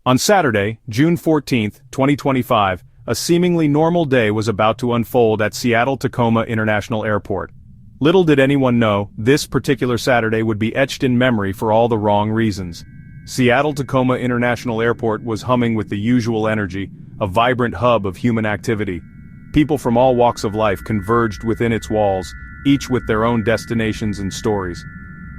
On Saturday, June 14, 2025, a seemingly normal day was about to unfold at Seattle-Tacoma International Airport. Little did anyone know, this particular Saturday would be etched in memory for all the wrong reasons. Seattle-Tacoma International Airport was humming with the usual energy, a vibrant hub of human activity. People from all walks of life converged within its walls, each with their own destinations and stories.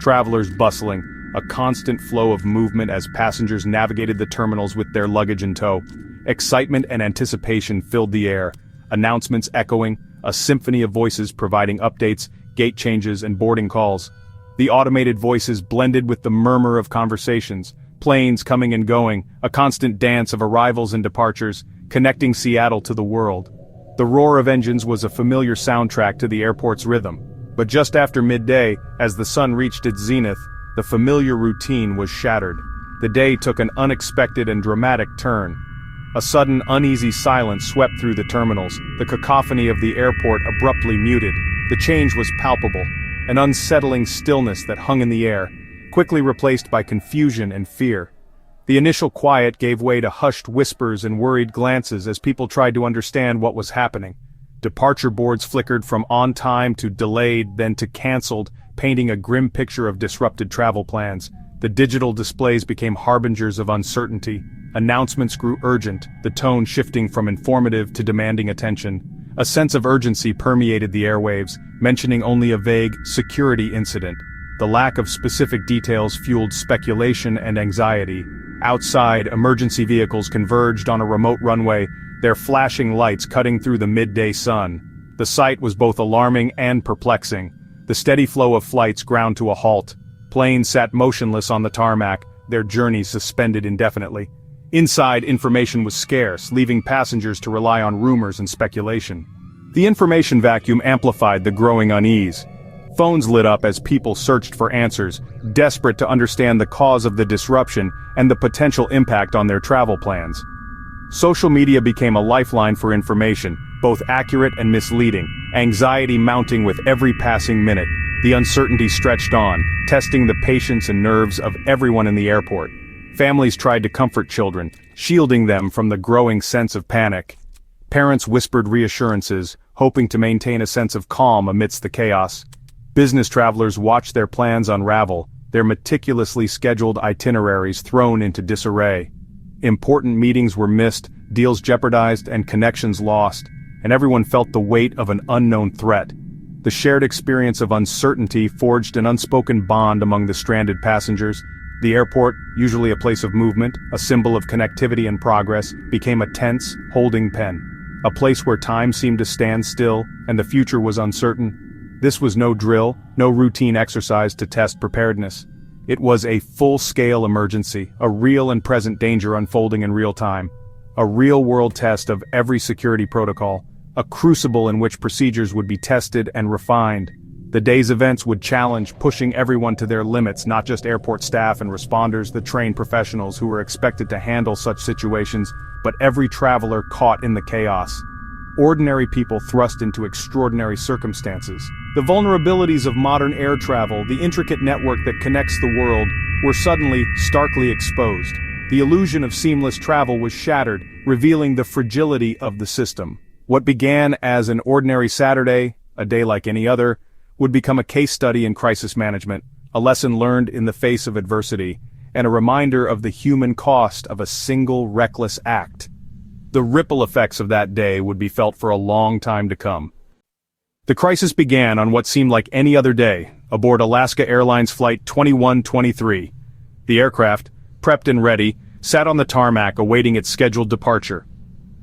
Travelers bustling, a constant flow of movement as passengers navigated the terminals with their luggage in tow. Excitement and anticipation filled the air, announcements echoing, a symphony of voices providing updates, gate changes and boarding calls. The automated voices blended with the murmur of conversations, planes coming and going, a constant dance of arrivals and departures, connecting Seattle to the world. The roar of engines was a familiar soundtrack to the airport's rhythm. But just after midday, as the sun reached its zenith, the familiar routine was shattered. The day took an unexpected and dramatic turn. A sudden, uneasy silence swept through the terminals, the cacophony of the airport abruptly muted. The change was palpable, an unsettling stillness that hung in the air, quickly replaced by confusion and fear. The initial quiet gave way to hushed whispers and worried glances as people tried to understand what was happening. Departure boards flickered from on time to delayed, then to canceled, painting a grim picture of disrupted travel plans. The digital displays became harbingers of uncertainty. Announcements grew urgent, the tone shifting from informative to demanding attention. A sense of urgency permeated the airwaves, mentioning only a vague security incident. The lack of specific details fueled speculation and anxiety. Outside, emergency vehicles converged on a remote runway, their flashing lights cutting through the midday sun. The sight was both alarming and perplexing. The steady flow of flights ground to a halt. Planes sat motionless on the tarmac, their journeys suspended indefinitely. Inside, information was scarce, leaving passengers to rely on rumors and speculation. The information vacuum amplified the growing unease. Phones lit up as people searched for answers, desperate to understand the cause of the disruption and the potential impact on their travel plans. Social media became a lifeline for information, both accurate and misleading, anxiety mounting with every passing minute. The uncertainty stretched on, testing the patience and nerves of everyone in the airport. Families tried to comfort children, shielding them from the growing sense of panic. Parents whispered reassurances, hoping to maintain a sense of calm amidst the chaos. Business travelers watched their plans unravel, their meticulously scheduled itineraries thrown into disarray. Important meetings were missed, deals jeopardized, and connections lost, and everyone felt the weight of an unknown threat. The shared experience of uncertainty forged an unspoken bond among the stranded passengers. The airport, usually a place of movement, a symbol of connectivity and progress, became a tense, holding pen. A place where time seemed to stand still, and the future was uncertain. This was no drill, no routine exercise to test preparedness. It was a full-scale emergency, a real and present danger unfolding in real time. A real-world test of every security protocol, a crucible in which procedures would be tested and refined. The day's events would challenge, pushing everyone to their limits, not just airport staff and responders, the trained professionals who were expected to handle such situations, but every traveler caught in the chaos. Ordinary people thrust into extraordinary circumstances. The vulnerabilities of modern air travel, the intricate network that connects the world, were suddenly starkly exposed. The illusion of seamless travel was shattered, revealing the fragility of the system. What began as an ordinary Saturday, a day like any other, would become a case study in crisis management, a lesson learned in the face of adversity, and a reminder of the human cost of a single reckless act. The ripple effects of that day would be felt for a long time to come. The crisis began on what seemed like any other day, aboard Alaska Airlines Flight 2123. The aircraft, prepped and ready, sat on the tarmac awaiting its scheduled departure.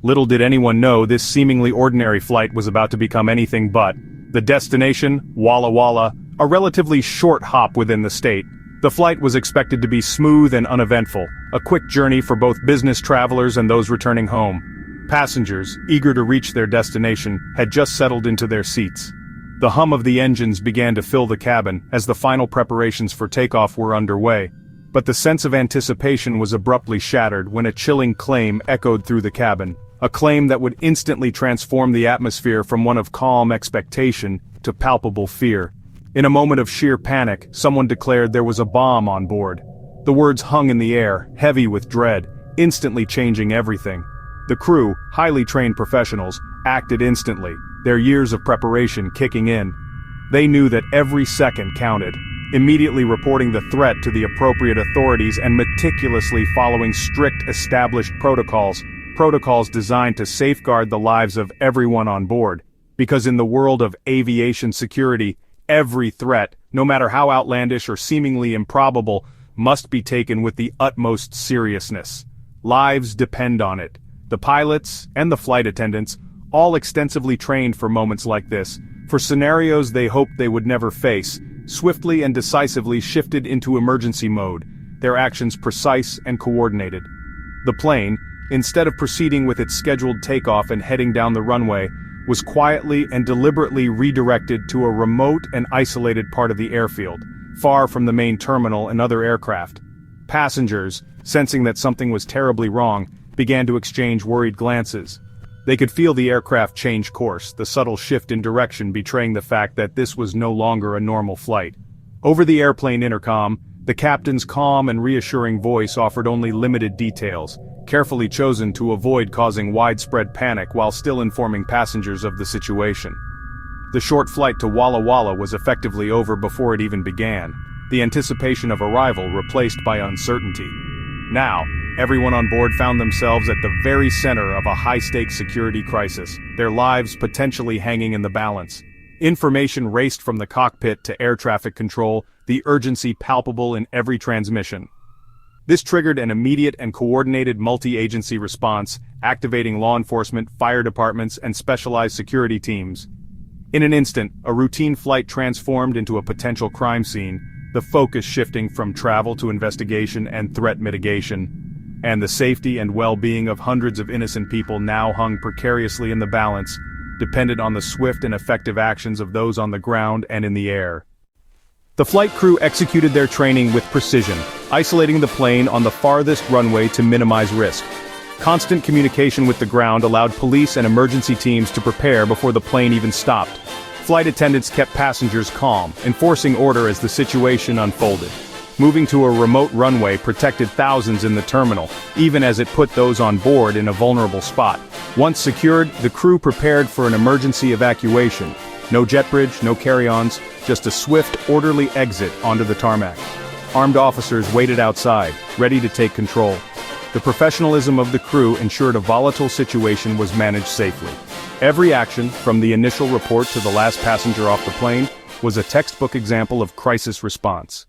Little did anyone know this seemingly ordinary flight was about to become anything but. The destination, Walla Walla, a relatively short hop within the state. The flight was expected to be smooth and uneventful, a quick journey for both business travelers and those returning home. Passengers, eager to reach their destination, had just settled into their seats. The hum of the engines began to fill the cabin as the final preparations for takeoff were underway. But the sense of anticipation was abruptly shattered when a chilling claim echoed through the cabin. A claim that would instantly transform the atmosphere from one of calm expectation to palpable fear. In a moment of sheer panic, someone declared there was a bomb on board. The words hung in the air, heavy with dread, instantly changing everything. The crew, highly trained professionals, acted instantly, their years of preparation kicking in. They knew that every second counted, immediately reporting the threat to the appropriate authorities and meticulously following strict established protocols designed to safeguard the lives of everyone on board. Because in the world of aviation security, every threat, no matter how outlandish or seemingly improbable, must be taken with the utmost seriousness. Lives depend on it. The pilots and the flight attendants, all extensively trained for moments like this, for scenarios they hoped they would never face, swiftly and decisively shifted into emergency mode, their actions precise and coordinated. The plane, instead of proceeding with its scheduled takeoff and heading down the runway, was quietly and deliberately redirected to a remote and isolated part of the airfield, far from the main terminal and other aircraft. Passengers, sensing that something was terribly wrong, began to exchange worried glances. They could feel the aircraft change course, the subtle shift in direction betraying the fact that this was no longer a normal flight. Over the airplane intercom, the captain's calm and reassuring voice offered only limited details, carefully chosen to avoid causing widespread panic while still informing passengers of the situation. The short flight to Walla Walla was effectively over before it even began, the anticipation of arrival replaced by uncertainty. Now, everyone on board found themselves at the very center of a high-stakes security crisis, their lives potentially hanging in the balance. Information raced from the cockpit to air traffic control, the urgency palpable in every transmission. This triggered an immediate and coordinated multi-agency response, activating law enforcement, fire departments, and specialized security teams. In an instant, a routine flight transformed into a potential crime scene, the focus shifting from travel to investigation and threat mitigation. And the safety and well-being of hundreds of innocent people now hung precariously in the balance, dependent on the swift and effective actions of those on the ground and in the air. The flight crew executed their training with precision, isolating the plane on the farthest runway to minimize risk. Constant communication with the ground allowed police and emergency teams to prepare before the plane even stopped. Flight attendants kept passengers calm, enforcing order as the situation unfolded. Moving to a remote runway protected thousands in the terminal, even as it put those on board in a vulnerable spot. Once secured, the crew prepared for an emergency evacuation. No jet bridge, no carry-ons, just a swift, orderly exit onto the tarmac. Armed officers waited outside, ready to take control. The professionalism of the crew ensured a volatile situation was managed safely. Every action, from the initial report to the last passenger off the plane, was a textbook example of crisis response.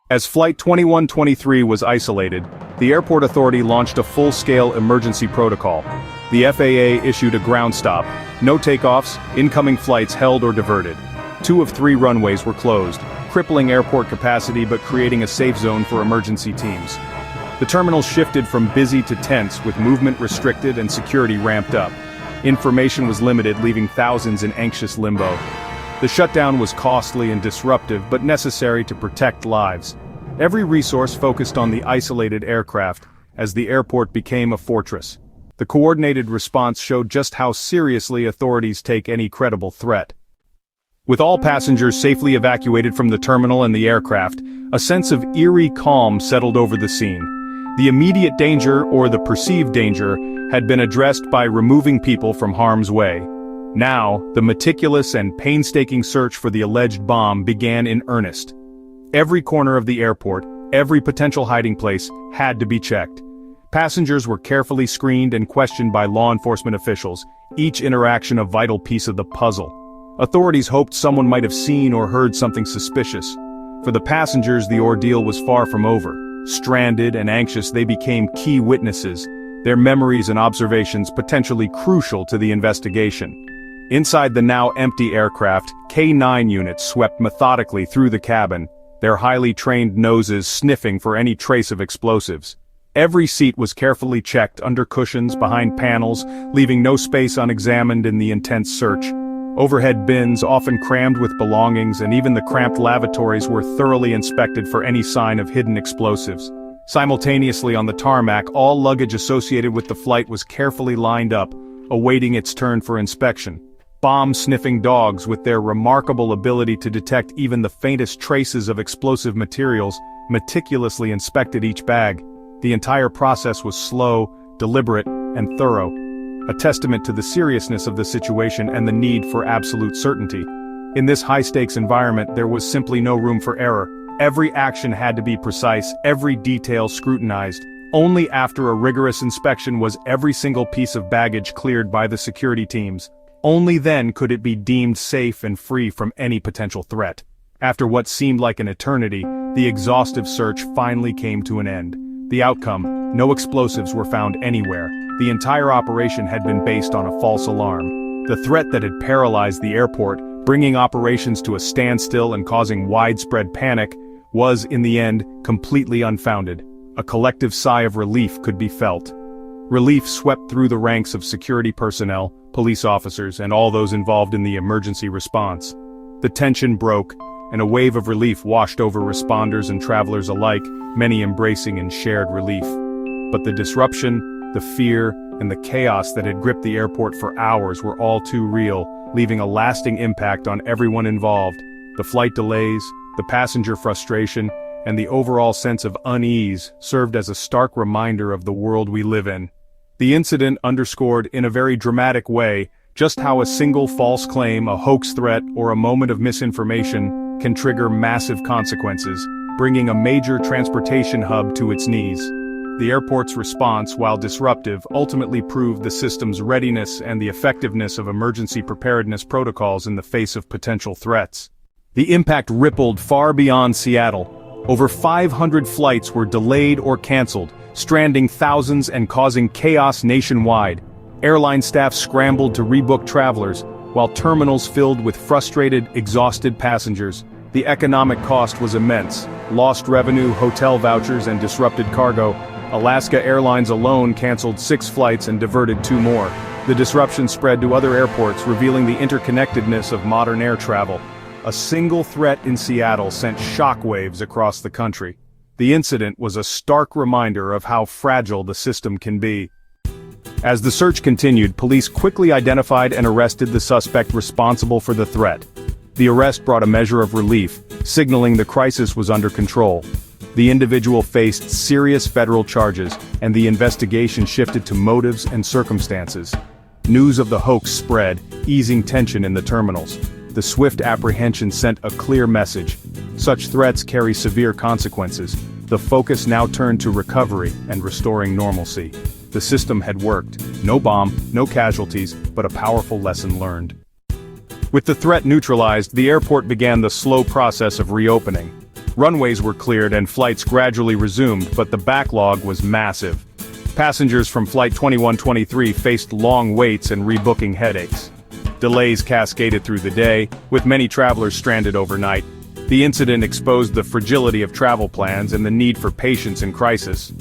As Flight 2123 was isolated, the airport authority launched a full-scale emergency protocol. The FAA issued a ground stop, no takeoffs, incoming flights held or diverted. 2 of 3 runways were closed, crippling airport capacity but creating a safe zone for emergency teams. The terminal shifted from busy to tense with movement restricted and security ramped up. Information was limited, leaving thousands in anxious limbo. The shutdown was costly and disruptive but necessary to protect lives. Every resource focused on the isolated aircraft, as the airport became a fortress. The coordinated response showed just how seriously authorities take any credible threat. With all passengers safely evacuated from the terminal and the aircraft, a sense of eerie calm settled over the scene. The immediate danger, or the perceived danger, had been addressed by removing people from harm's way. Now, the meticulous and painstaking search for the alleged bomb began in earnest. Every corner of the airport, every potential hiding place, had to be checked. Passengers were carefully screened and questioned by law enforcement officials, each interaction a vital piece of the puzzle. Authorities hoped someone might have seen or heard something suspicious. For the passengers, the ordeal was far from over. Stranded and anxious, they became key witnesses, their memories and observations potentially crucial to the investigation. Inside the now empty aircraft, K-9 units swept methodically through the cabin, their highly trained noses sniffing for any trace of explosives. Every seat was carefully checked under cushions, behind panels, leaving no space unexamined in the intense search. Overhead bins, often crammed with belongings, and even the cramped lavatories were thoroughly inspected for any sign of hidden explosives. Simultaneously on the tarmac, all luggage associated with the flight was carefully lined up, awaiting its turn for inspection. Bomb-sniffing dogs, with their remarkable ability to detect even the faintest traces of explosive materials, meticulously inspected each bag. The entire process was slow, deliberate, and thorough, a testament to the seriousness of the situation and the need for absolute certainty. In this high-stakes environment, there was simply no room for error. Every action had to be precise, every detail scrutinized. Only after a rigorous inspection was every single piece of baggage cleared by the security teams. Only then could it be deemed safe and free from any potential threat. After what seemed like an eternity, the exhaustive search finally came to an end. The outcome: no explosives were found anywhere. The entire operation had been based on a false alarm. The threat that had paralyzed the airport, bringing operations to a standstill and causing widespread panic, was, in the end, completely unfounded. A collective sigh of relief could be felt. Relief swept through the ranks of security personnel, police officers, and all those involved in the emergency response. The tension broke, and a wave of relief washed over responders and travelers alike, many embracing in shared relief. But the disruption, the fear, and the chaos that had gripped the airport for hours were all too real, leaving a lasting impact on everyone involved. The flight delays, the passenger frustration, and the overall sense of unease served as a stark reminder of the world we live in. The incident underscored in a very dramatic way just how a single false claim, a hoax threat, or a moment of misinformation can trigger massive consequences, bringing a major transportation hub to its knees. The airport's response, while disruptive, ultimately proved the system's readiness and the effectiveness of emergency preparedness protocols in the face of potential threats. The impact rippled far beyond Seattle. Over 500 flights were delayed or canceled, stranding thousands and causing chaos nationwide. Airline staff scrambled to rebook travelers, while terminals filled with frustrated, exhausted passengers. The economic cost was immense: lost revenue, hotel vouchers, and disrupted cargo. Alaska Airlines alone canceled 6 flights and diverted 2 more. The disruption spread to other airports, revealing the interconnectedness of modern air travel. A single threat in Seattle sent shockwaves across the country. The incident was a stark reminder of how fragile the system can be. As the search continued, police quickly identified and arrested the suspect responsible for the threat. The arrest brought a measure of relief, signaling the crisis was under control. The individual faced serious federal charges, and the investigation shifted to motives and circumstances. News of the hoax spread, easing tension in the terminals. The swift apprehension sent a clear message: such threats carry severe consequences. The focus now turned to recovery and restoring normalcy. The system had worked. No bomb, no casualties, but a powerful lesson learned. With the threat neutralized, the airport began the slow process of reopening. Runways were cleared and flights gradually resumed, but the backlog was massive. Passengers from Flight 2123 faced long waits and rebooking headaches. Delays cascaded through the day, with many travelers stranded overnight. The incident exposed the fragility of travel plans and the need for patience in crisis.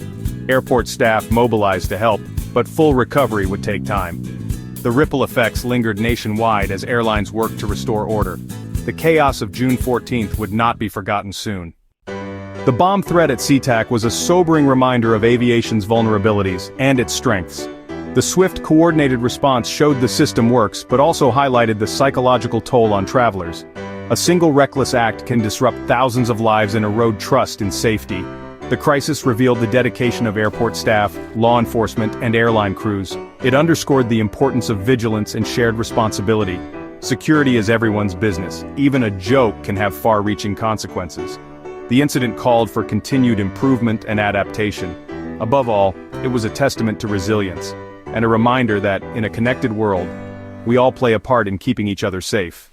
Airport staff mobilized to help, but full recovery would take time. The ripple effects lingered nationwide as airlines worked to restore order. The chaos of June 14th would not be forgotten soon. The bomb threat at SeaTac was a sobering reminder of aviation's vulnerabilities and its strengths. The swift, coordinated response showed the system works, but also highlighted the psychological toll on travelers. A single reckless act can disrupt thousands of lives and erode trust in safety. The crisis revealed the dedication of airport staff, law enforcement, and airline crews. It underscored the importance of vigilance and shared responsibility. Security is everyone's business. Even a joke can have far-reaching consequences. The incident called for continued improvement and adaptation. Above all, it was a testament to resilience, and a reminder that, in a connected world, we all play a part in keeping each other safe.